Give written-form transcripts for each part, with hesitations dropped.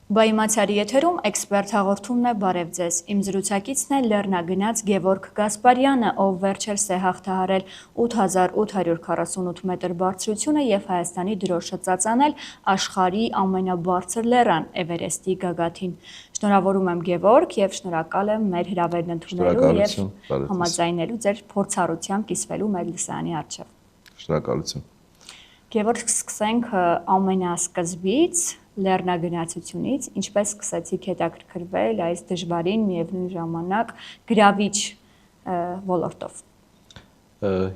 Բայմացարի եթերում էքսպերտ հաղորդումն է բարև ձեզ։ Իմ զրուցակիցն է լեռնագնաց Գևորգ Գասպարյանը, ով վերջերս է հաղթահարել 8848 մետր բարձրությունը եւ Հայաստանի դրոշը ծածանել աշխարհի ամենաբարձր լեռան Էվերեստի գագաթին։ Շնորհավորում եմ Գևորգ եւ շնորհակալ եմ մեր հրավերն ընդունելու եւ համաձայնելու ձեր փորձառությամբ կիսվելու մեր լսարանի առջեւ։ Շնորհակալություն։ Գևորգ, սկսենք ամենասկզբից, լեռնագնացությունից, ինչպես սկսեցիք հետաքրքրվել այս դժվարին միևնույն ժամանակ գրավիչ ոլորտով։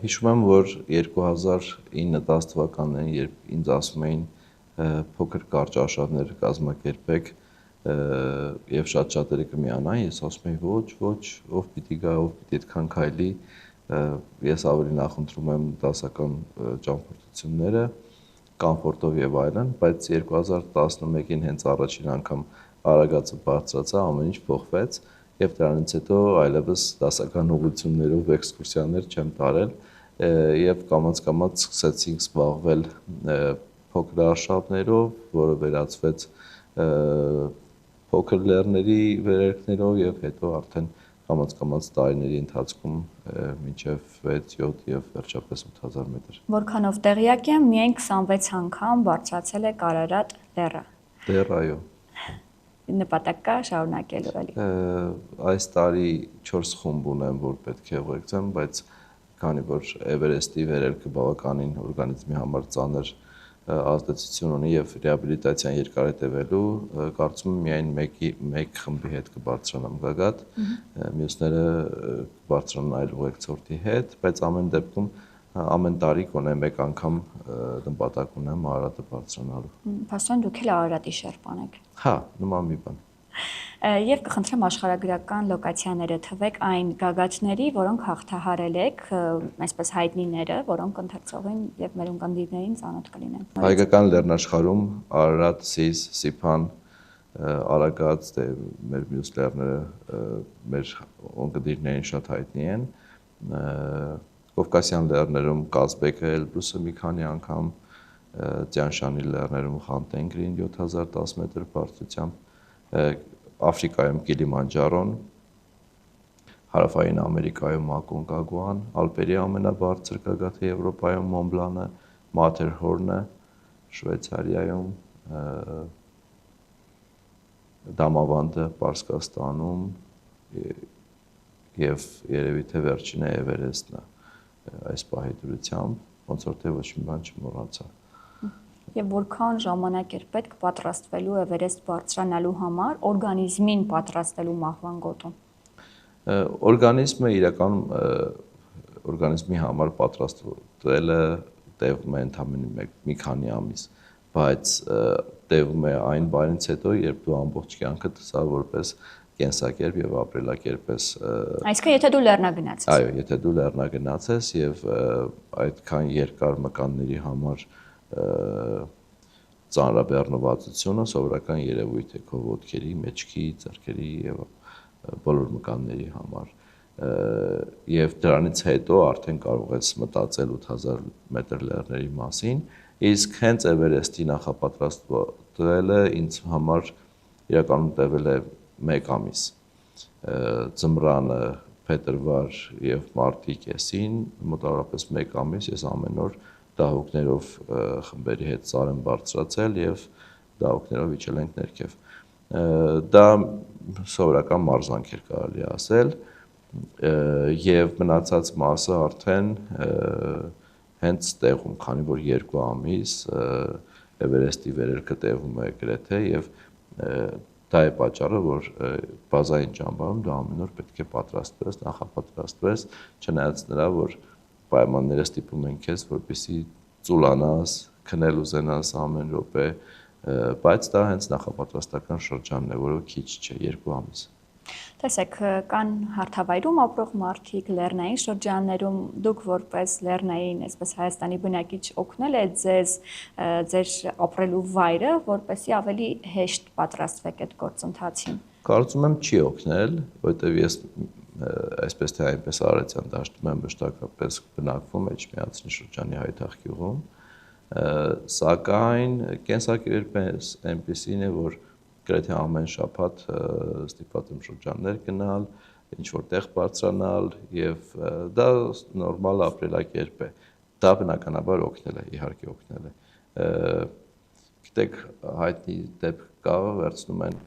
Հիշում եմ, որ 2009-10 թվականներին, երբ ինձ ասում էին փոքր կարճ արշավներ կազմակերպեք եւ շատ-շատերը կմիանային, ես ասում էի ոչ, ով պիտի գա, ով պիտի այդքան քայլի, ես ավելի նախընտրում եմ դասական ճամփորդությունները, կոմֆորտով եւ այլն, բայց 2011-ին հենց առաջին անգամ Արագածը բարձրացա, ամեն ինչ փոխվեց եւ դրանից հետո այլևս դասական ուղղություններով էքսկուրսիաներ չեմ տարել եւ կամաց-կամաց սկսեցինք զբաղվել փոքր արշավներով, որը վերածվեց փոքր լեռների վերերքներով եւ հետո արդեն կամաց-կամաց տարիների ընթացքում մինչև 6-7 եւ վերջապես 8000 մետր։ Որքանով տեղյակ եմ, միայն 26 անգամ բարձրացել եք Արարատ լեռը։ Դեռ այո։ Նպատակ կա շարունակելու էլի։ Այս տարի 4 խումբ ունեմ, որ պետք է ուղեկցեմ, բայց քանի որ Էվերեստի վերելքը բավականին օրգանիզմի համար ծանր ազդեցություն ունի եւ ռեաբիլիտացիան երկար է տևելու, կարծում եմ միայն մեկ խմբի հետ կբարձրանամ գագաթ, մյուսները կբարձրանան այլ ուղեկցորդի հետ, բայց ամեն դեպքում ամեն տարի կոնե մեկ անգամ նպատակ ունեմ Արարատը բարձրանալու։ Փաստորեն դուք էլ Արարատի շերպան եք։ Հա, նման մի բան։ Եվ կխնդրեմ աշխարհագրական լոկացիաները թվեք այն գագաթների, որոնք հաղթահարել եք, այսպես հայտնիները, որոնք ընթերցողին եւ մեր ունկնդիրներին ծանոթ կլինեն։ Հայկական լեռնաշխարհում Արարատ, Սիս, Սիփան, Արագած, մեր մյուս լեռները մեր ունկնդիրներին շատ հայտնի են։ Կովկասյան լեռներում Կազբեկը, Էլբրուսը մի քանի անգամ, Տյան-Շանի լեռներում Խանտենգրին 7010 մետր բարձրությամբ, Աֆրիկայում Կիլիմանջարոն, Հարավային Ամերիկայում Ակոնկագուան, Ալպերի ամենաբարձր գագաթը Եվրոպայում Մոնբլանը, Մաթերհորնը, Շվեյցարիայում, Դամավանդը Պարսկաստանում եւ երևի թե վերջինը Էվերեստն է այս պահի դրությամբ, ոնց որ թե ոչ մի բան չմոռացա։ Եվ որքան ժամանակ էր պետք պատրաստվելու Էվերեստ բարձրանալու համար, օրգանիզմին պատրաստելու մահվան գոտում։ Օրգանիզմը իրականում օրգանիզմի համար պատրաստվելը տևում է ընդամենը մի քանի ամիս, բայց տևում է այն բանից հետո, երբ դու ամբողջ կյանքդ սա որպես կենսակերպ եւ ապրելակերպ ես։ Այսինքն եթե դու լեռնագնաց ես։ Այո, եթե դու լեռնագնաց ես եւ այդքան երկար մկանների համար ծանրաբեռնվածությունը սովորական երևույթ է քո ոտքերի, մեջքի, ձեռքերի եւ բոլոր մկանների համար։ Եվ դրանից հետո արդեն կարող ես մտածել 8000 մետր լեռների մասին, իսկ հենց Էվերեստի նախապատրաստվելը ինձ համար իրականում տևել է 1 ամիս։ Ձմռանը փետրվար եւ մարտի կեսին մոտավորապես 1 ամիս ես ամեն օր դահուկներով խմբերի հետ ծառ եմ բարձրացել եւ դահուկներով իջել ենք ներքև։ Դա սովորական մարզանք էր կարելի ասել եւ մնացած մասը արդեն հենց տեղում, քանի որ 2 ամիս Էվերեստի վերելքը տևում է գրեթե եւ դա է պատճառը, որ բազային ճամբարում դա ամեն օր պետք է պատրաստվես, նախապատրաստվես, չնայած նրա, որ պայմանները ստիպում են քեզ, որպեսզի ծուլանաս, քնել ուզենաս ամեն րոպե, բայց դա հենց նախապատրաստական շրջանն է, որը քիչ չէ, 2 ամիս։ Տեսեք, կան հարթավայրում ապրող մարդիկ, լեռնային շրջաններում, դուք որպես լեռնային, այսպես Հայաստանի բնակիչ օգնել է ձեզ ձեր ապրելու վայրը, որպեսզի ավելի հեշտ պատրաստվեք այդ գործընթացին։ Կարծում եմ չի օգնել, որովհետև ես այսպես թե այնպես Արարատյան դաշտում եմ մշտակապես բնակվում Էջմիածնի շրջանի Հայթախ գյուղում, սակայն կենսակերպը այնպեսին է, որ գրեթե ամեն շաբաթ ստիպված եմ շրջաններ գնալ, ինչ-որ տեղ բարձրանալ եւ դա նորմալ ապրելակերպ է։ Դա բնականաբար օգնել է, իհարկե օգնել է։ Գիտեք, հայտնի դեպք կա, վերցնում են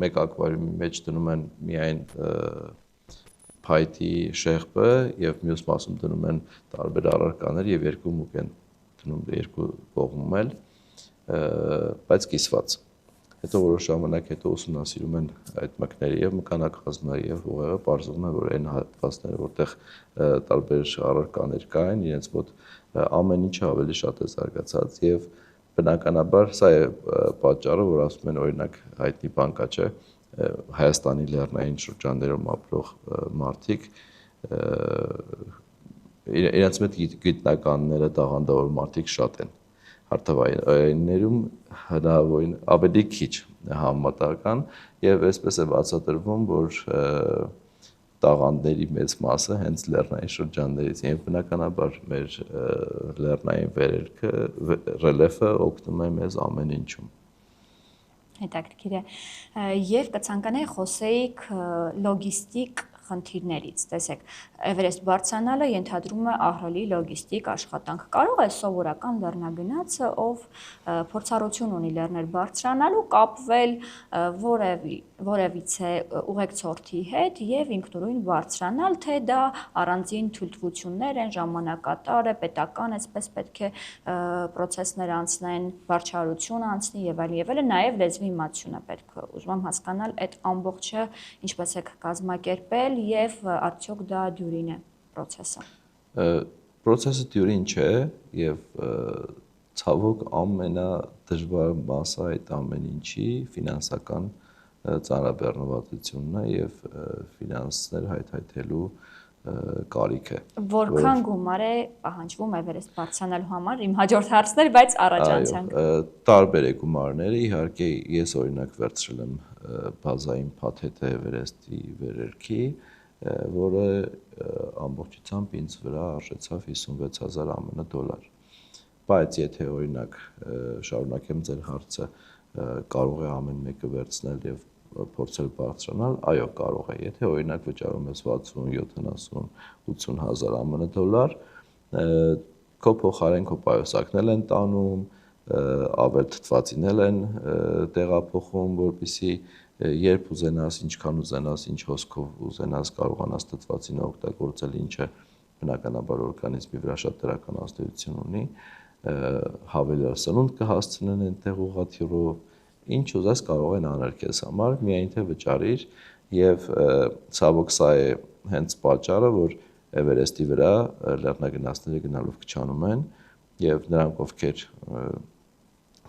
մեկ ակվարիումի մեջ դնում են միայն փայտի շեղբը եւ մյուս մասում դնում են տարբեր առարկաներ եւ երկու մուկ են դնում երկու կողմում էլ, բայց կիսված։ Հետո որոշ ժամանակ հետո ուսումնասիրում են այդ մկները եւ մկանակազնը եւ ուղեղը պարզվում է, որ այն հատվածները, որտեղ տարբեր առարկաներ կային, իրենց մոտ ամեն ինչը ավելի շատ է զարգացած եւ բնականաբար սա է պատճառը, որ ասում են օրինակ հայտնի բան կա, չէ, Հայաստանի լեռնային շրջաններում ապրող մարդիկ իրենց մոտ գիտնականները տաղանդավոր մարդիկ շատ են։ Հարթավայրերում հնարավորին ավելի քիչ համեմատական եւ այսպես է բացատրվում, որ տաղանդների մեծ մասը հենց լեռնային շրջաններից են։ Բնականաբար մեր լեռնային վերելքը, ռելիեֆը օգնում է մեզ ամեն ինչում։ Հետաքրքիր է։ Եվ կցանկանայի խոսեիք լոգիստիկ խնդիրներից։ Տեսեք, Էվերեստ բարձրանալը ենթադրում է ահռելի լոգիստիկ աշխատանք։ Կարող է սովորական լեռնագնացը, ով փորձառություն ունի լեռներ բարձրանալու, կապվել որևիցե ուղեկցորդի հետ եւ ինքնուրույն բարձրանալ, թե դա առանձին թույլտվություններ են, ժամանակատար է, պետական այսպես պետք է պրոցեսներ անցնեն, վարչարություն անցնի եւ այլն, նաեւ լեզվի իմացությունը պետք է ուզում եմ հասկանալ այդ ամբողջը ինչպես է կազմակերպել եւ արդյոք դա դյուրին է process-ը։ Process-ը դյուրին չէ եւ ցավոք ամենադժվար մասը այդ ամեն ինչի ֆինանսական ծանրաբեռնվածությունն է եւ ֆինանսներ հայթայթելու կարիք է։ Որքան գումար է պահանջվում Էվերեստ բարձրանալու համար, իմ հաջորդ հարցն էր, բայց առաջացանք։ Տարբեր է գումարները, իհարկե ես օրինակ վերցրել եմ բազային փաթեթը Էվերեստի վերելքի, որը ամբողջությամբ ինձ վրա արժեցավ 56000 ԱՄՆ դոլար։ Բայց եթե օրինակ շարունակեմ ձեր հարցը, կարող է ամեն մեկը վերցնել եւ փորձել բարձրանալ, այո, կարող է։ Եթե օրինակ վճարում ես 60, 70, 80000 ԱՄՆ դոլար, քո փոխարեն քո պայուսակն են տանում, ավել թթվածին են տեղափոխում, որպեսզի երբ ուզենաս, ինչքան ուզենաս, ինչ հոսքով ուզենաս կարողանաս թթվածինը օգտագործել, ինչը բնականաբար օրգանիզմի վրա շատ դրական ազդեցություն ունի, հավելյալ սնունդ կհասցնեն այնտեղ ուղղաթիռով, ինչ ուզես կարող են անել քեզ համար, միայն թե վճարիր եւ ցավոք սա է հենց պատճառը, որ Էվերեստի վրա լեռնագնացները գնալով քչանում են եւ նրանք ովքեր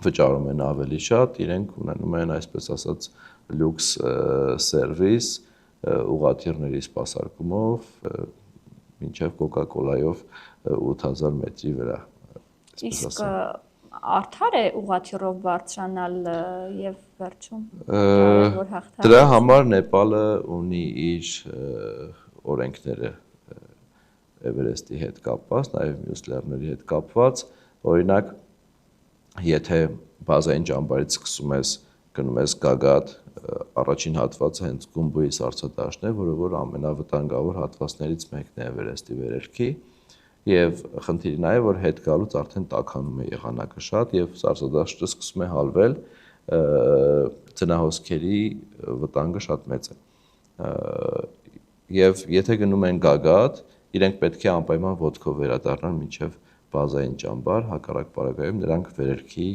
վճարում են ավելի շատ, իրենք ունենում են այսպես ասած լյուքս սերվիս ուղղաթիռների սպասարկումով մինչև Coca-Cola-ով 8000 մետրի վրա։ Իսկ արդար է ուղղաթիռով բարձրանալ եւ վերջում դրա համար Նեպալը ունի իր օրենքները Էվերեստի հետ կապված, նաեւ մյուս լեռների հետ կապված, օրինակ եթե բազային ճամբարից սկսում ես գնում ես Գագաթ, առաջին հատվածը հենց Գումբուի սառցադաշտն է, որը որ ամենավտանգավոր հատվածներից մեկն է Էվերեստի վերելքի, եւ խնդիրն այն է, որ հետ գալուց արդեն տաքանում է եղանակը շատ եւ սառցադաշտը սկսում է հալվել, ձնահոսքերի վտանգը շատ մեծ է։ Եվ եթե գնում են Գագաթ, իրենք պետք է անպայման ոտքով վերադառնան մինչև բազային ճամբար, հակառակ պարագայում նրանք վերելքի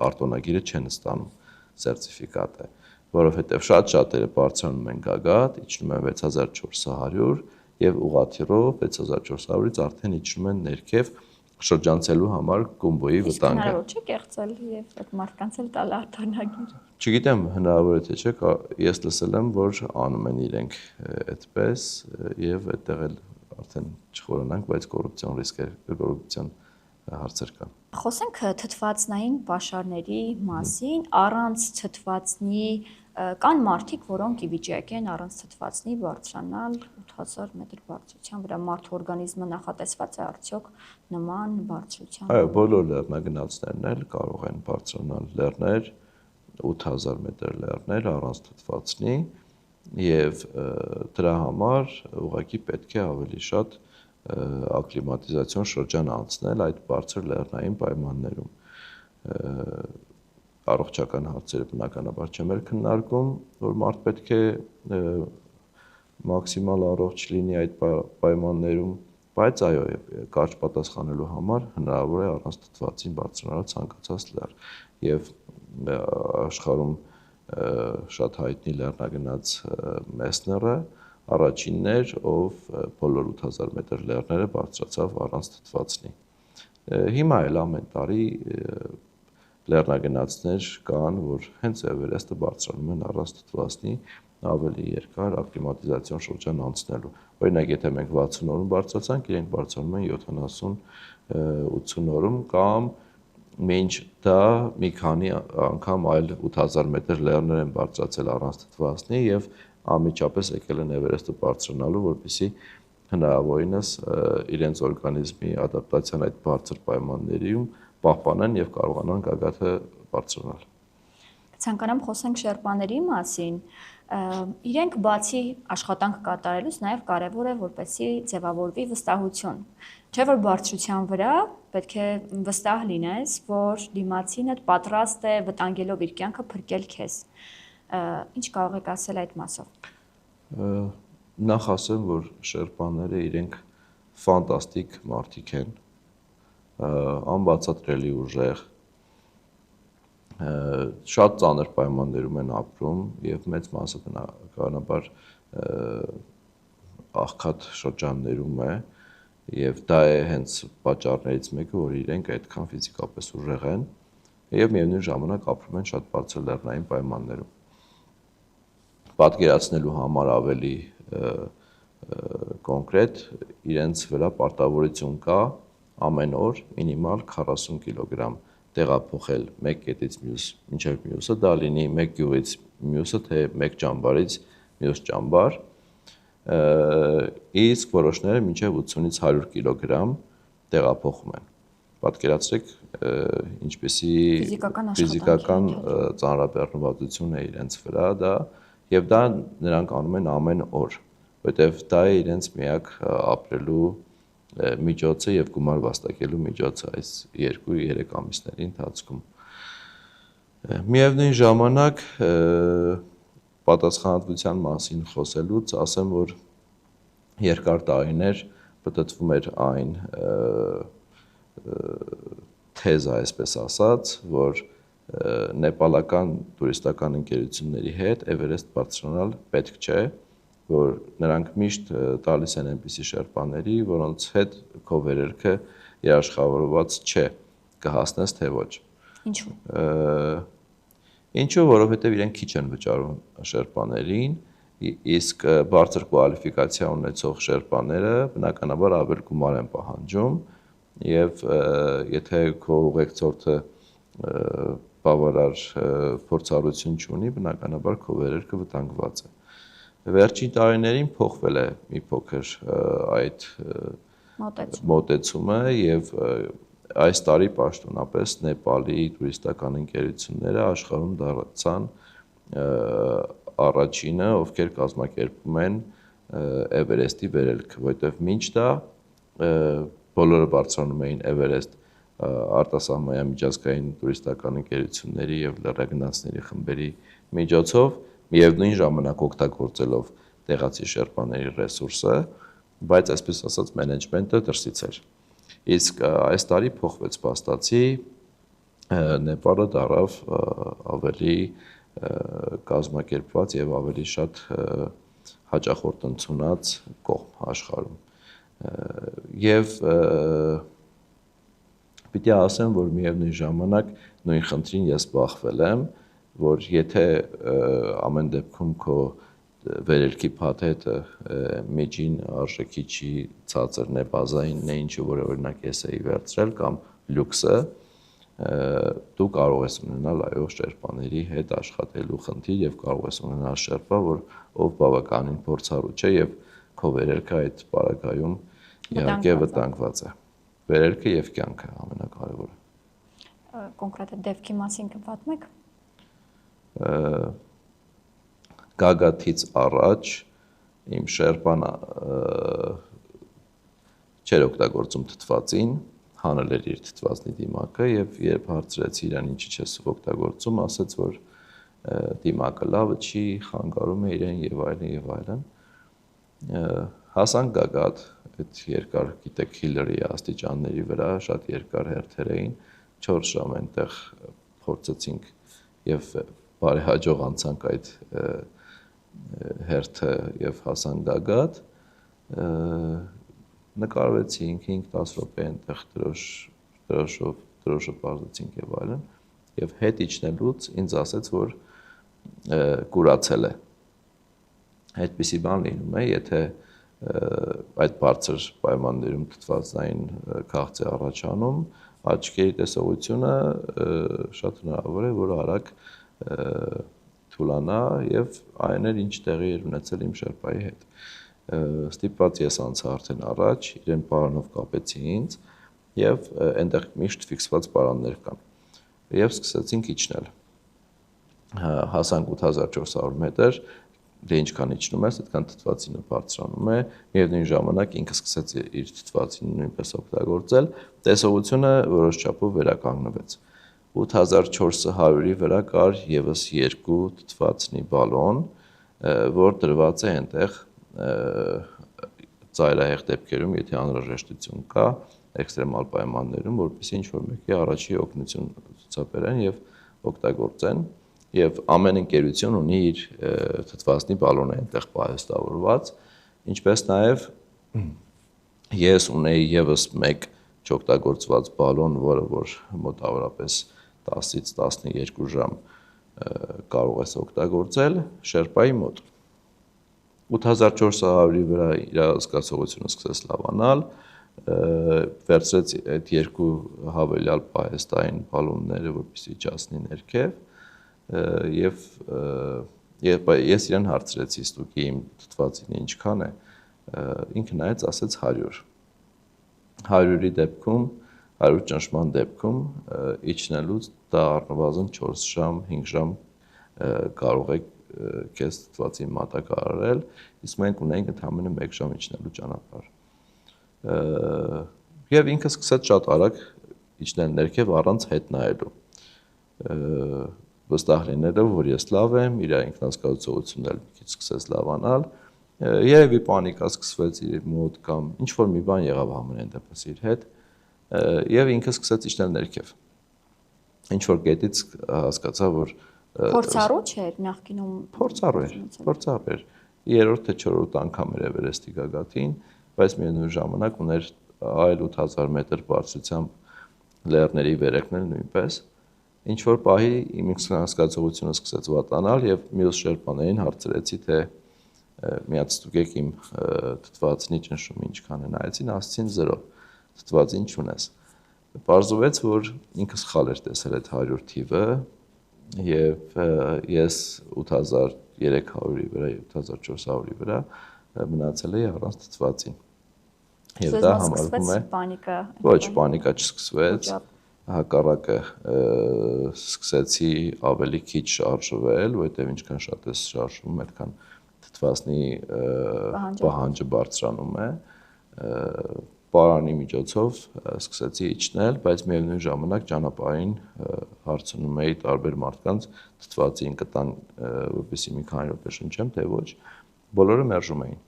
արտոնագիրը չեն ստանում, սերտիֆիկատը, որովհետև շատ շատերը բարձրանում են Գագաթ, իջնում են 6400 եւ ուղղաթիռով 6400-ից արդեն իջնում են ներքև շրջանցելու համար Գումբոյի վտանգը։ Հնարավոր չէ կեղծել եւ այդ մարդկանց էլ տալ արտոնագիր։ Չգիտեմ հնարավոր է թե չէ, ես լսել եմ, որ անում են իրենք այդպես եւ այդտեղ էլ արդեն չխորանանք, բայց կոռուպցիոն ռիսկեր, կոռուպցիոն հարցեր կան։ Խոսենք թթվածնային պաշարների մասին, առանց թթվածնի կան մարդիկ, որոնք ի վիճակի են առանց թթվածնի բարձրանալ 8000 մետր բարձրության վրա, մարդու օրգանիզմը նախատեսված է արդյոք նման բարձրության։ Այո, բոլոր լեռնագնացներն էլ կարող են բարձրանալ լեռներ, 8000 մետր լեռներ առանց թթվածնի եւ դրա համար ուղղակի պետք է ավելի շատ ակլիմատիզացիոն շրջան անցնել այդ բարձր լեռնային պայմաններում։ Առողջական հարցերը բնականաբար չեմ քննարկում, որ մարդ պետք է մաքսիմալ առողջ լինի այդ պայմաններում, բայց այո, կարճ պատասխանելու համար հնարավոր է առանց թթվածին բարձրանալ ցանկացած լեռ եւ աշխարհում շատ հայտնի լեռնագնաց Մեսները առաջինն էր, ով բոլոր 8000 մետր լեռները բարձրացավ առանց թթվածնի։ Հիմա էլ ամեն տարի լեռնագնացներ կան, որ հենց Էվերեստը բարձրանում են առանց թթվածնի ավելի երկար ակլիմատիզացիոն շրջան անցնելու։ Օրինակ, եթե մենք 60 օրում բարձրացանք, իրենք բարձրանում են 70-80 օրում կամ մինչ դա մի քանի անգամ այլ 8000 մետր լեռներ են բարձրացել առանց թթվածնի եւ անմիջապես եկել են Էվերեստը բարձրանալու, որպեսզի հնարավորինս իրենց օրգանիզմի ադապտացիան այդ բարձր պայմաններում պահպանեն եւ կարողանան գագաթը բարձրանալ։ Ցանկանամ խոսենք շերպաների մասին։ Իրենք բացի աշխատանք կատարելուց նաև կարևոր է որպեսզի ձևավորվի վստահություն։ Չէ՞ որ բարձրության վրա պետք է վստահ լինես, որ դիմացինդ պատրաստ է վտանգելով իր կյանքը փրկել քեզ։ Ինչ կարող եք ասել այդ մասով։ Նախ ասեմ, որ շերպաները իրենք ֆանտաստիկ մարդիկ են, անբացատրելի ուժեղ, շատ ծանր պայմաններում են ապրում եւ մեծ մասը բնականաբար աղքատ շրջաններում է եւ դա է հենց պատճառներից մեկը, որ իրենք այդքան ֆիզիկապես ուժեղ են եւ միևնույն ժամանակ ապրում են շատ բարձր լեռնային պայմաններում։ Պատկերացնելու համար ավելի կոնկրետ իրենց վրա պարտավորություն կա ամեն օր մինիմալ 40 կիլոգրամ տեղափոխել մեկ կետից մինչև մյուսը, դա լինի մեկ գյուղից մյուսը, թե մեկ ճամբարից մյուս ճամբար, իսկ որոշները մինչև 80-ից 100 կիլոգրամ տեղափոխում են։ Պատկերացրեք, ինչպեսի ֆիզիկական ծանրաբեռնվածություն է իրենց վրա դա, եւ դա նրանք անում են ամեն օր, որտեղ դա է իրենց միակ ապրելու միջոցը եւ գումար վաստակելու միջոցը այս 2-3 ամիսների ընթացքում։ Միևնույն ժամանակ պատասխանատվության մասին խոսելուց ասեմ, որ երկար տարիներ պտտվում էր այն թեզը, այսպես ասած, որ նեպալական տուրիստական ընկերությունների հետ Էվերեստ բարձրանալ պետք չէ, որ նրանք միշտ տալիս են այնպիսի շերպաների, որոնց հետ քո վերելքը երաշխավորված չէ, կհասնես թե ոչ։ Ինչու՞։ Ինչու, որովհետև իրենք քիչ են վճարում շերպաներին, իսկ բարձր կվալիֆիկացիա ունեցող շերպաները բնականաբար ավել գումար են պահանջում, եւ եթե քո ուղեկցորդը բավարար փորձառություն չունի, բնականաբար քո վերելքը վտանգված է։ Վերջին տարիներին փոխվել է մի փոքր այդ մոտեցումը եւ այս տարի պաշտոնապես Նեպալի տուրիստական ընկերությունները աշխարհում դարձան առաջինը, ովքեր կազմակերպում են Էվերեստի վերելքը, որտեղ մինչ դա բոլորը բարձրանում էին Էվերեստ արտասահմանյան միջազգային տուրիստական ընկերությունների եւ լեռնագնացների խմբերի միջոցով, միևնույն ժամանակ օգտագործելով տեղացի շերպաների ռեսուրսը, բայց այսպես ասած մենեջմենտը դրսից էր։ Իսկ այս տարի փոխվեց փաստացի, Նեպալը դարավ ավելի կազմակերպված եւ ավելի շատ հաճախորդ ընդունած կողմ աշխարհում։ Եվ պիտի ասեմ, որ միևնույն ժամանակ նույն խնդրին ես բախվել եմ, որ եթե ամեն դեպքում քո վերելքի փաթեթը միջին արժեքի չի ցածրն է, բազային է, ինչը որ օրինակ ես էի վերցրել կամ լյուքսը, դու կարող ես ունենալ այո շերպաների հետ աշխատելու խնդիր եւ կարող ես ունենալ շերպա, ով բավականին փորձառու չէ եւ քո վերելքը այդ պարագայում իհարկե վտանգված է։ Վերելքը եւ կյանքը ամենակարևորը։ Կոնկրետ դեպքի մասին կպատմեք։ գագաթից առաջ իմ շերպան չէր օգտագործում թթվածին, հանել էր իր թթվածնի դիմակը եւ երբ հարցրեցի իրան ինչի չես օգտագործում, ասաց որ դիմակը լավը չի, խանգարում է իրեն եւ այլն եւ այլն։ Հասանք գագաթ, այդ երկար, գիտեք, Հիլլերի աստիճանների վրա շատ երկար հերթեր էին, 4 ժամ այնտեղ փորձեցինք եւ բարեհաջող անցանք այդ հերթը եւ հասանք գագաթ, նկարվեցինք 5-10 րոպե այնտեղ դրոշով բարձեցինք եւ այլն եւ հետ իջնելուց ինձ ասաց որ կուրացել է։ Այդպիսի բան լինում է, եթե այդ բարձր պայմաններում թթվածնային քաղց է առաջանում, աչքերի տեսողությունը շատ հնարավոր է, որ արագ թուլանա եւ այն էր ինչ տեղի էր ունեցել իմ շերպայի հետ։ Ստիպված ես անցա արդեն առաջ, իրեն պարանով կապեցի ինձ եւ այնտեղ միշտ ֆիքսված պարաններ կան։ Եվ սկսեցինք իջնել։ Հասանք 8400 մետր, դե ինչքան իջնում ես, այդքան թթվածինը բարձրանում է, միևնույն ժամանակ ինքը սկսեց իր թթվածինը նույնպես օգտագործել, տեսողությունը որոշ չափով վերականգնվեց։ 8400-ի վրա կար եւս 2 թթվածնի բալոն, որ դրված է այնտեղ ծայրահեղ դեպքերում, եթե անհրաժեշտություն կա, էքստրեմալ պայմաններում, որպեսզի ինչ-որ մեկի առաջի օգնություն ցուցաբերեն եւ օգտագործեն, եւ ամեն ընկերություն ունի իր թթվածնի բալոնը այնտեղ պահեստավորված, ինչպես նաեւ ես ունեի եւս մեկ չօգտագործված բալոն, որը որ մոտավորապես 10-ից 12 ժամ կարող ես օգտագործել շերպայի մոտ։ 8400-ի վրա իր զգացողությունը սկսեց լավանալ, վերցրեց այդ 2 հավելյալ պահեստային բալոնները, որպեսզի իջացնի ներքև, եւ ես իրեն հարցրեցի ստուգի իմ թթվածինը ինչքան է, ինքը նայեց ասեց 100։ 100-ի դեպքում, 100 ճնշման դեպքում իջնելուց դա առնվազն 4 ժամ, 5 ժամ կարող է քեզ թթվածին մատակարարել, իսկ մենք ունենք ընդամենը 1 ժամ իջնելու ճանապարհ։ Եվ ինքը սկսեց շատ արագ իջնել ներքև առանց հետ նայելու։ Վստահ լինելով, որ ես լավ եմ, իր ինքնազգացողությունն էլ մի քիչ սկսեց լավանալ, երևի պանիկա սկսվեց իր մոտ կամ ինչ որ մի բան եղավ համենայն դեպս իր հետ, եւ ինքը սկսեց իջնել ներքև։ Ինչ որ կետից հասկացա, որ փորձառու չէր նախկինում։ Փորձառու էր։ 3-րդ թե 4-րդ անգամ էր Էվերեստի գագաթին, բայց միևնույն ժամանակ ուներ այլ 8000 մետր բարձրությամբ լեռների վերևն էլ նույնպես։ Ինչ որ պահի իմ ինքնազգացողությունը սկսեց վատանալ եւ մյուս շերպաներին հարցրեցի, թե միած ստուգեք իմ թթվածնի ճնշումը ինչքան է, նայեցին, ասացին 0, թթվածին չունես։ Պարզվեց, որ ինքը սխալ էր տեսել այդ 100 թիվը եւ ես 8300-ի վրա, 8400-ի վրա մնացել էի առանց թթվածին։ Եվ դա համարվում է պանիկա։ Ոչ, պանիկա չսկսվեց, հակառակը սկսեցի ավելի քիչ շարժվել, որովհետեւ ինչքան շատ ես շարժվում, այդքան թթվածնի պահանջը բարձրանում է։ Պարանի միջոցով սկսեցի իջնել, բայց միևնույն ժամանակ ճանապարհին հարցնում էի տարբեր մարդկանց թթվածին կտան, որպեսզի մի քանի րոպե շնչեմ, թե ոչ, բոլորը մերժում էին։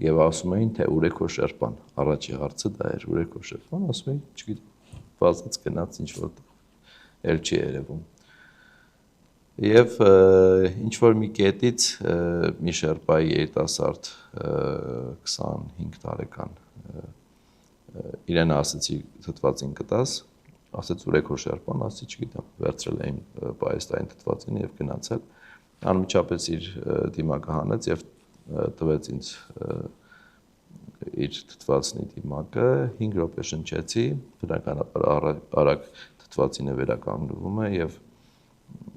Եվ ասում էին, թե ուր է քո շերպան, առաջի հարցը դա էր, ուր է քո շերպան, ասում էին, չգիտեմ, վազեց գնաց ինչ որտեղ, էլ չի երևում։ Եվ ինչ որ մի կետից մի շերպայի երիտասարդ 25 տարեկան իրեն ասեցի թթվածին կտաս, ասեց ուր է քո շերպան, ասեցի չգիտեմ, վերցրել էին պահեստային թթվածին եւ գնացել, անմիջապես իր դիմակը հանեց եւ տվեց ինձ իր թթվածնի դիմակը, 5 րոպե շնչեցի, բնականաբար արագ թթվածինը վերականգնվում է եւ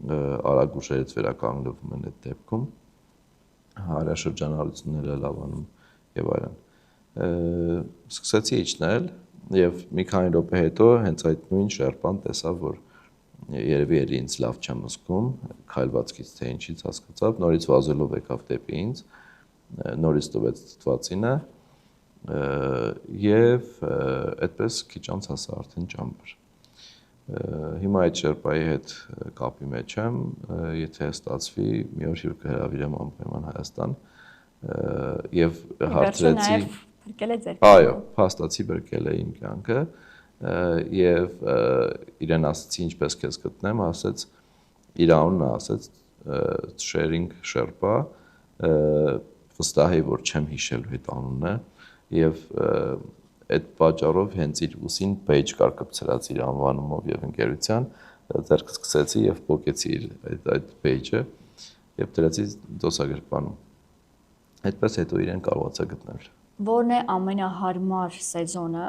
արագ ուժերից վերականգնվում են այդ դեպքում, հարաշրջանառությունները լավանում եւ այլն։ Սկսեցի իջնել եւ մի քանի րոպե հետո հենց այդ նույն շերպան տեսա, որ երևի էլի ինձ լավ չեմ զգում, քայլվածքից թե ինչից հասկացավ, նորից վազելով եկավ դեպի ինձ, նորից տվեց թթվածինը եւ այդպես քիչ անց հասա արդեն ճամբար։ Հիմա այդ շերպայի հետ կապի մեջ եմ, եթե ստացվի, մի օր հյուր կհրավիրեմ անպայման Հայաստան եւ հարցրեցի այո, փաստացի բրկել է իմ կյանքը եւ իրեն ասացի ինչպես քեզ գտնեմ, ասեց իր անունը ասեց sharing Sherpa, վստահ եմ որ չեմ հիշելու այդ անունը եւ այդ պատճառով հենց իր ուսին page կար կպցրած իր անվանումով եւ ընկերության ձեռք սկսեցի եւ փոկեցի այդ page-ը եւ դրեցի դասագրպանում։ Այդպես հետո իրեն կարողացա գտնել։ Որն է ամենահարմար սեզոնը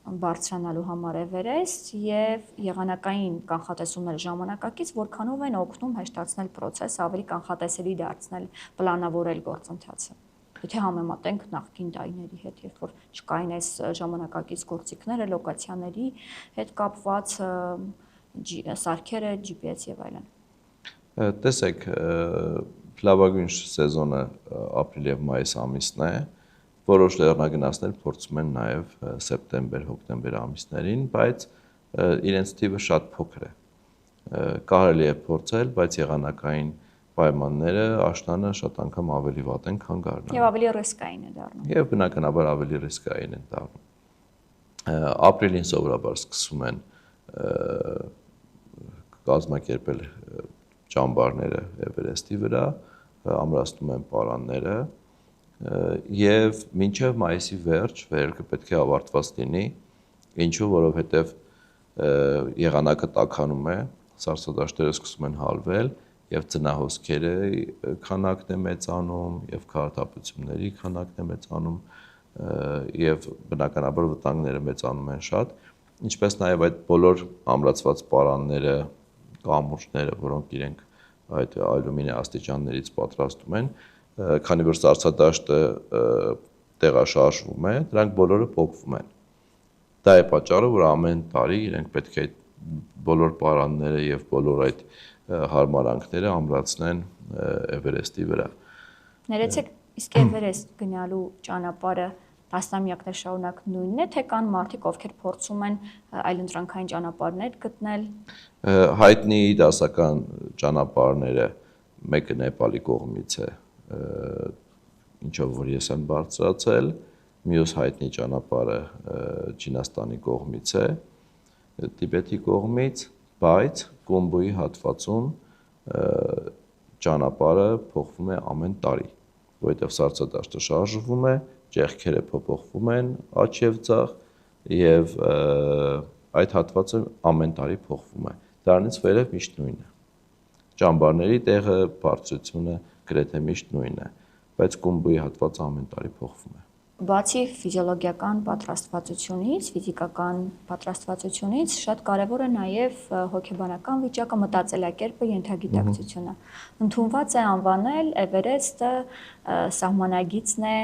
բարձրանալու համար Էվերեստ եւ եղանակային կանխատեսումներ ժամանակակից որքանով են օգնում հեշտացնել process-ը, ավելի կանխատեսելի դարձնել, պլանավորել գործընթացը։ Եթե համեմատենք նախկին տարիների հետ, երբ որ չկային այս ժամանակակից գործիքները, լոկացիաների հետ կապված սարքերը, GPS եւ այլն։ Տեսեք, լավագույն սեզոնը ապրիլ եւ մայիս ամիսն է, որոշ լեռնագնացներ փորձում են նաեւ սեպտեմբեր, հոկտեմբեր ամիսներին, բայց իրենց թիվը շատ փոքր է։ Կարելի է փորձել, բայց եղանակային պայմանները աշնանը շատ անգամ ավելի վատ են, քան գարնանը։ Եվ ավելի ռիսկային է դառնում։ Եվ բնականաբար ավելի ռիսկային են դառնում։ Ապրիլին սովորաբար սկսում են կազմակերպել ճամբարները Էվերեստի վրա, ամրացնում են պարանները եւ մինչեւ մայիսի վերջ վերելքը պետք է ավարտված լինի, ինչու որովհետեւ եղանակը տաքանում է, սառցադաշտերը սկսում են հալվել եւ ծնահոսքերը քանակն է մեծանում եւ քարոզապությունների քանակն է մեծանում եւ բնականաբար վտանգները մեծանում են շատ, ինչպես նաեւ այդ բոլոր ամրացված պարանները, կամուրջները, որոնք իրենք այդ ալյումինե աստիճաններից պատրաստում են, քանի որ սառցադաշտը տեղաշարժվում է, դրանք բոլորը փոկվում են։ Դա է պատճառը, որ ամեն տարի իրենք պետք է այդ բոլոր պարանները եւ բոլոր այդ հարմարանքները ամրացնեն Էվերեստի վրա։ Ներեցեք, իսկ Էվերեստ գնալու ճանապարհը տասնամյակներ շարունակ նույնն է, թե կան մարդիկ, ովքեր փորձում են այլընտրանքային ճանապարհներ գտնել։ Հայտնի դասական ճանապարհները մեկը Նեպալի կողմից է, ինչով որ ես եմ բարձրացել, մյուս հայտնի ճանապարհը Չինաստանի կողմից է, Տիբետի կողմից, բայց Կոմբոյի հատվածում ճանապարհը փոխվում է ամեն տարի, որովհետև սառցադաշտը շարժվում է, ճեղքերը փոփոխվում են աջ եւ ձախ եւ այդ հատվածը ամեն տարի փոխվում է։ Դրանից վերև միշտ նույնն է։ Ճամբարների տեղը, բարձրությունը գրեթե միշտ նույնն է, բայց Կոմբոյի հատվածը ամեն տարի փոխվում է։ Բացի ֆիզիոլոգիական պատրաստվածությունից, ֆիզիկական պատրաստվածությունից, շատ կարևոր է նաև հոգեբանական վիճակը, մտածելակերպը, ենթագիտակցությունը։ Ընդունված է անվանել Էվերեստը սահմանագիծն է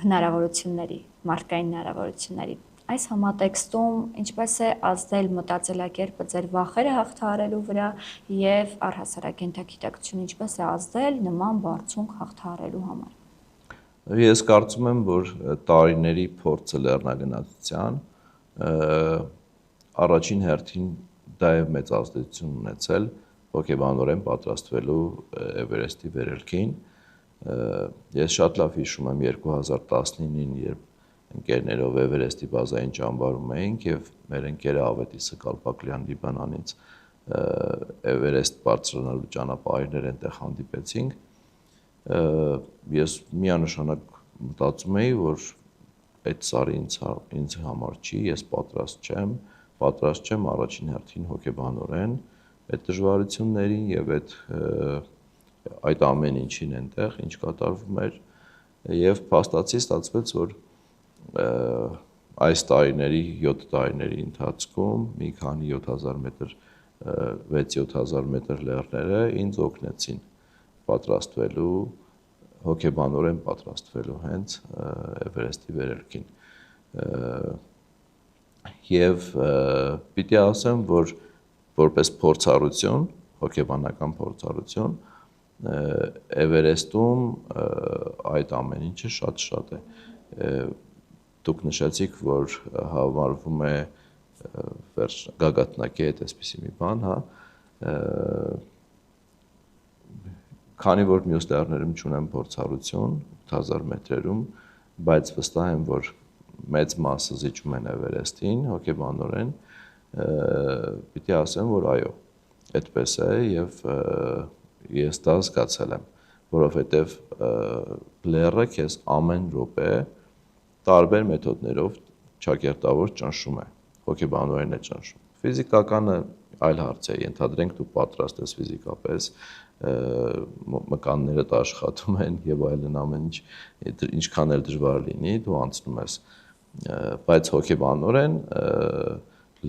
հնարավորությունների, մարդկային հնարավորությունների։ Այս համատեքստում ինչպես է ազդել մտածելակերպը ձեր վախերը հաղթահարելու վրա եւ առհասարակ ենթագիտակցությունը ինչպես է ազդել նման բարձունք հաղթահարելու համար։ Ես կարծում եմ, որ տարիների փորձը լեռնագնացության առաջին հերթին դա է մեծ ազդեցություն ունեցել հոգեբանորեն պատրաստվելու Էվերեստի վերելքին։ Ես շատ լավ հիշում եմ 2019-ին, երբ ընկերներով Էվերեստի բազային ճամբարում էինք եւ մեր ընկերը Ավետիսը Կալպակլյան Լիբանանից Էվերեստ բարձրանալու ճանապարհներ այնտեղ հանդիպեցինք։ Ես միանշանակ մտածում էի, որ այդ սարը ինձ համար չի, ես պատրաստ չեմ առաջին հերթին հոգեբանորեն այդ դժվարություններին եւ այդ ամեն ինչին այնտեղ ինչ կատարվում էր եւ փաստացի ստացվեց, որ այս տարիների 7 տարիների ընթացքում մի քանի 7000 մետր 6-7000 մետր լեռները ինձ օգնեցին պատրաստվելու հոգեբանորեն պատրաստվելու հենց Էվերեստի վերելքին եւ պիտի ասեմ, որ որպես փորձառություն, հոգեբանական փորձառություն, Էվերեստում այդ ամեն ինչը շատ է։ Դուք նշեցիք, որ համարվում է գագաթնակի հետ այսպիսի մի բան, հա, քանի որ մյուս լեռներում չունեն փորձառություն 8000 մետրերում, բայց վստահ եմ, որ մեծ մասը զիջում են Էվերեստին հոգեբանորեն, պիտի ասեմ, որ այո, այդպես է եւ ես դա զգացել եմ, որովհետեւ լեռը քեզ ամեն րոպե տարբեր մեթոդներով ճակերտավոր ճնշում է, հոգեբանորեն է ճնշում։ Ֆիզիկականը այլ հարց է, ենթադրենք դու պատրաստ ես ֆիզիկապես, մկաններդ աշխատում են եւ այլն ամեն ինչ, ինչքան էլ դժվար լինի, դու անցնում ես, բայց հոգեբանորեն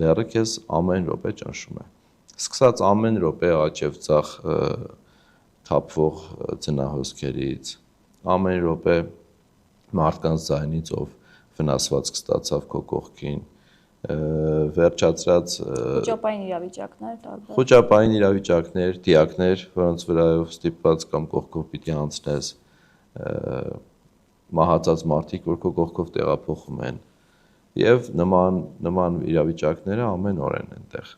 լեռը քեզ ամեն րոպե ճնշում է։ Սկսած ամեն րոպե աճև ցախ թափվող ձնահոսքերից, ամեն րոպե մարդկանց ձայնից, ով վնասված կստացավ քո կողքին, վերջացրած խոճապային իրավիճակներ տարբեր։ Խոճապային իրավիճակներ, դիակներ, որոնց վրայով ստիպված կամ կողքով պիտի անցնես, մահացած մարդիկ, որ քո կողքով տեղափոխում են, եւ նման իրավիճակները ամեն օր են այնտեղ։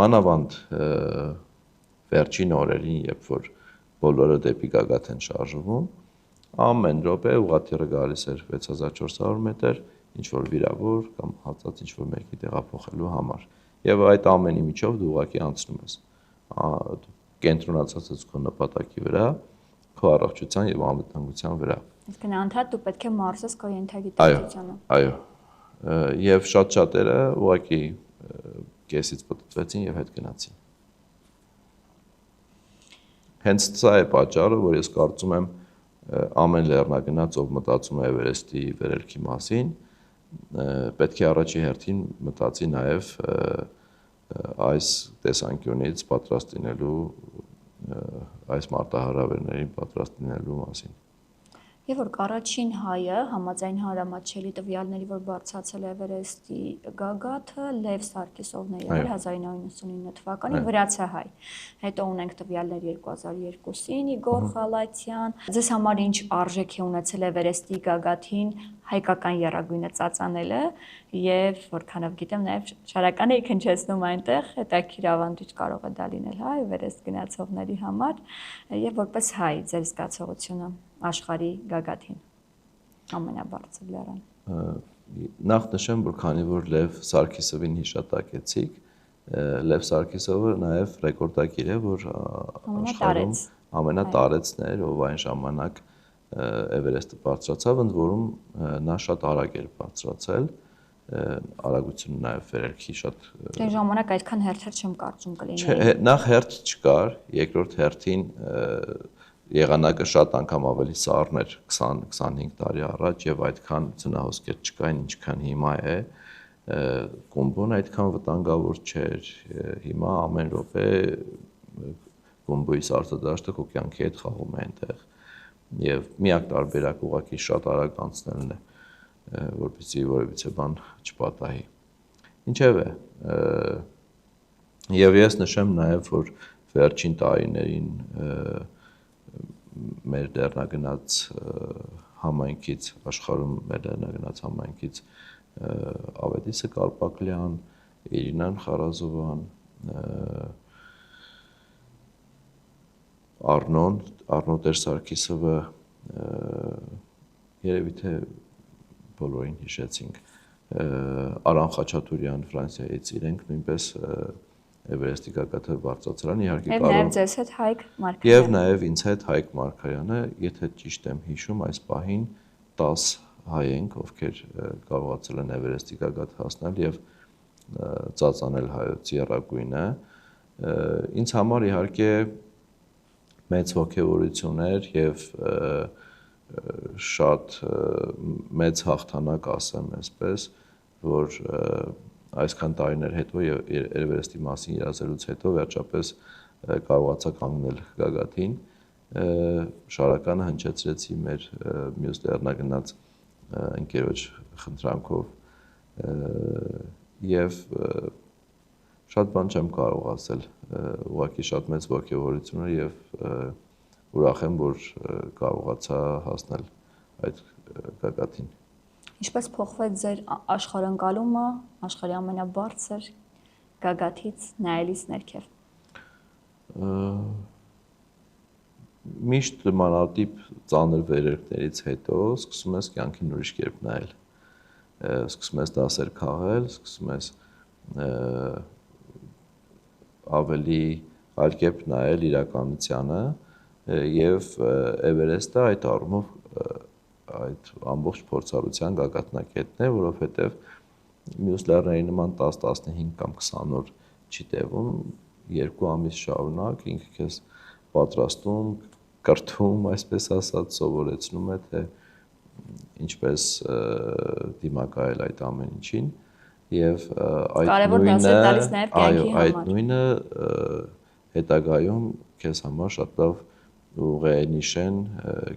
Մանավանդ վերջին օրերին, երբ որ բոլորը դեպի գագաթ են շարժվում, ամեն րոպե ուղղաթիռը գալիս էր 6400 մետր, ինչ որ վիրավոր կամ հացած ինչ որ մեկի տեղափոխելու համար։ Եվ այդ ամենի միջով դու ուղղակի անցնում ես։ Կենտրոնացած ես քո նպատակի վրա, քո առողջության եւ անվտանգության վրա։ Իսկ անդադ դու պետք է մարզես քո ենթագիտակցությունը։ Այո։ Եվ շատ-շատերը ուղղակի կեսից պտտվեցին եւ հետ գնացին։ Հենց սա է պատճառը, որ ես կարծում եմ ամեն լեռնագնաց, ով մտածում է Էվերեստի վերելքի մասին, պետք է առաջի հերթին մտածի նաև այս տեսանկյունից պատրաստ լինելու, այս մարտահրավերներին պատրաստ լինելու մասին։ Եվ որ առաջին հայը համաձայն հանրամատչելի տվյալների, որ բարձրացել է Էվերեստի գագաթը, Լև Սարգիսովն է եղել 1999 թվականին, վրացա հայ։ Հետո ունենք տվյալներ 2002-ին, Իգոր Խալաթյան։ Ձեզ համար ինչ արժեք է ունեցել Էվերեստի գագաթին հայկական եռագույնը ծածանելը, եւ որքանով գիտեմ, նաեւ շարական եք հնչեցնում այնտեղ, հետաքրքիր ավանդույթ կարող է դա լինել, հա, Էվերեստ գնացողների համար, եւ որպես հայ ձեր զգացողությունը աշխարհի գագաթին ամենաբարձր լեռան։ Նախ նշեմ, որ քանի որ Լև Սարգիսովին հիշատակեցիք, Լև Սարգիսովը նաև ռեկորդակիր է, որ աշխարհում ամենատարեցն էր, ով այն ժամանակ Էվերեստը բարձրացավ, ընդ որում նա շատ արագ էր բարձրացել, արագությունը նաև վերելքի շատ Դե ժամանակ այդքան հերթեր չեմ կարծում կլիներ։ Չէ, նախ հերթ չկար, երկրորդ հերթին եղանակը շատ անգամ ավելի սառն էր 20-25 տարի առաջ եւ այդքան ծնահոսքեր չկային, ինչքան հիմա է, Գումբոն այդքան վտանգավոր չէր, հիմա ամեն րոպե Գումբոյի սարսադաշտը քո կյանքի հետ խաղում է այնտեղ եւ միակ տարբերակ ուղղակի շատ արագ անցնելն է, որպեսզի որևիցե բան չպատահի։ Ինչևէ, եւ ես նշեմ նաեւ, որ վերջին տարիներին մեր լեռնագնաց համայնքից, աշխարհում մեր լեռնագնաց համայնքից Ավետիսը Կալպակլյան, Իրինան Խարազովան, Արնո Տեր-Սարգիսովը, երևի թե բոլորին հիշեցինք, Արան Խաչատուրյան Ֆրանսիայից, իրենք նույնպես Էվերեստի գագաթը բարձրացրել են, իհարկե կարող։ Եվ նաև ձեզ հետ Հայկ Մարգարյանը։ Եվ նաև ինձ հետ Հայկ Մարգարյանը, եթե ճիշտ եմ հիշում, այս պահին 10 հայ ենք, ովքեր կարողացել են Էվերեստի գագաթ հասնել եւ ծածանել հայոց եռագույնը։ Ինձ համար իհարկե մեծ ողջավորություն էր եւ շատ մեծ հաղթանակ ասեմ այսպես, որ այսքան տարիներ հետո եւ Էվերեստի մասին իրազելուց հետո վերջապես կարողացա կանգնել գագաթին, շարականը հնչեցրեցի մեր մյուս լեռնագնաց ընկերոջ խնդրանքով եւ շատ բան չեմ կարող ասել, ուղղակի շատ մեծ ողջավորություն է եւ ուրախ եմ, որ կարողացա հասնել այդ գագաթին։ Ինչպես փոխվեց ձեր աշխարհընկալումը աշխարհի ամենաբարձր գագաթից նայելիս ներքև։ Միշտ նմանատիպ ծանր վերելքներից հետո սկսում ես կյանքին ուրիշ կերպ նայել։ Սկսում ես դասեր քաղել, սկսում ես ավելի այլ կերպ նայել իրականությանը եւ Էվերեստը այդ առումով այդ ամբողջ փորձառության գագաթնակետն է, որովհետեւ մյուս լեռների նման 10-15 կամ 20 օր չի տևում, 2 ամիս շարունակ ինքը քեզ պատրաստում, կրթում, այսպես ասած, սովորեցնում է, թե ինչպես դիմակայել այդ ամեն ինչին եւ այդ նույնը հետագայում քեզ համար շատ լավ ուղի է նշեն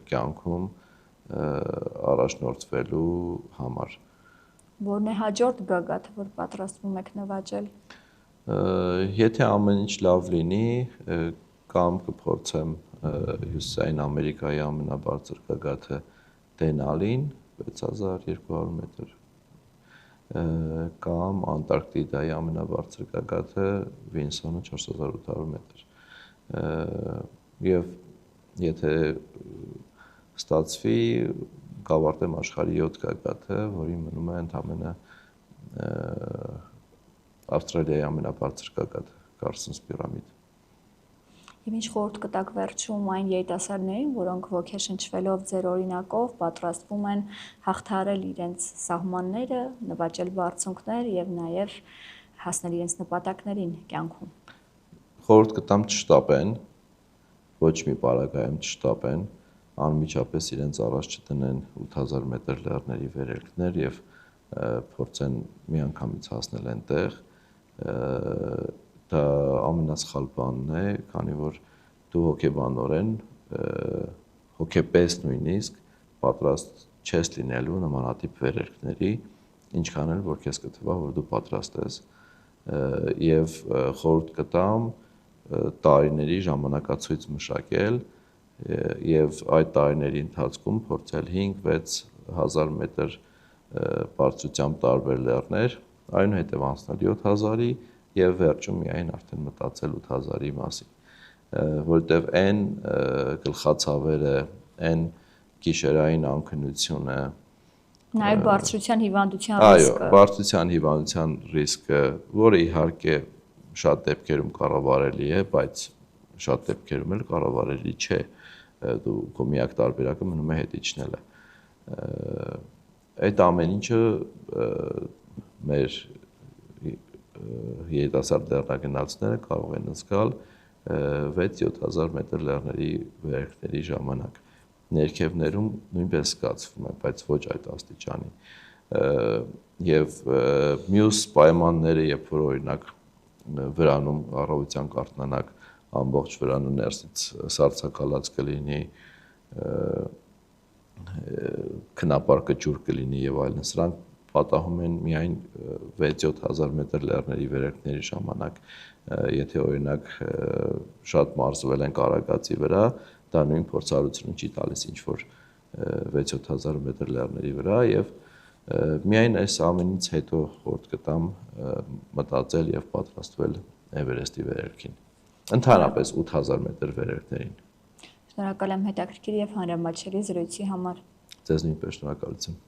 կյանքում առաջնորդվելու համար։ Որն է հաջորդ գագաթը, որ պատրաստվում եք նվաճել։ Եթե ամեն ինչ լավ լինի, կամ կփորձեմ Հյուսիսային Ամերիկայի ամենաբարձր գագաթը Դենալին 6200 մետր, կամ Անտարկտիդայի ամենաբարձր գագաթը Վինսոնը 4800 մետր։ Եվ եթե ստացվի, կավարտեմ աշխարհի 7 գագաթը, որին մնում է ընդամենը Ավստրալիայի ամենաբարձր գագաթը Կարսոնս պիրամիդ։ Եվ ինչ խորհուրդ կտաք վերջում այն երիտասարդներին, որոնք ոգեշնչվելով ձեր օրինակով պատրաստվում են հաղթահարել իրենց սահմանները, նվաճել բարձունքներ եւ նաեւ հասնել իրենց նպատակներին կյանքում։ Խորհուրդ կտամ չշտապեն, ոչ մի պարագայում չշտապեն, անմիջապես իրենց առաջ չտնեն 8000 մետր լեռների վերելքներ եւ փորձեն միանգամից հասնել այնտեղ։ Դա ամենասխալ բանն է, քանի որ դու հոգեբանորեն, հոգեպես նույնիսկ պատրաստ չես լինելու նմանատիպ վերելքների, ինչքան էլ որ քեզ կթվա, որ դու պատրաստ ես, եւ խորհուրդ կտամ տարիների ժամանակացույց մշակել եւ այդ տարիների ընթացքում փորձել 5-6 հազար մետր բարձրությամբ տարբեր լեռներ, այնուհետև անցնել 7000-ի եւ վերջում միայն արդեն մտածել 8000-ի մասին, որովհետեւ այն գլխացավերը, այն գիշերային անքնությունը, նաեւ բարձրության հիվանդության ռիսկը։ Այո, բարձրության հիվանդության ռիսկը, որը իհարկե շատ դեպքերում կառավարելի է, բայց շատ դեպքերում էլ կառավարելի չէ, դու քո միակ տարբերակը մնում է հետ իջնելը։ Այդ ամեն ինչը մեր երիտասարդ լեռնագնացները կարող են զգալ 6-7000 մետր լեռների վերելքների ժամանակ։ Ներքևներում նույնպես զգացվում է, բայց ոչ այդ աստիճանի։ Եվ մյուս պայմանները, երբ որ օրինակ վրանում առավոտյան կարթնանակ ամբողջ վրանը ներսից սառցակալած կլինի, քնապարկը ջուր կլինի եւ այլն, սրանք պատահում են միայն 6-7000 մետր լեռների վերելքների ժամանակ, եթե օրինակ շատ մարզվել են Կարագածի վրա, դա նույն փորձառությունը չի տալիս ինչ որ 6-7000 մետր լեռների վրա եւ միայն այս ամենից հետո խորհուրդ կտամ մտածել եւ պատրաստվել Էվերեստի վերելքին, ընդհանրապես 8000 մետր վերելքներին։ Շնորհակալ եմ հետաքրքիր եւ հանրամատչելի զրույցի համար։ Ձեզ նույնպես շնորհակալություն։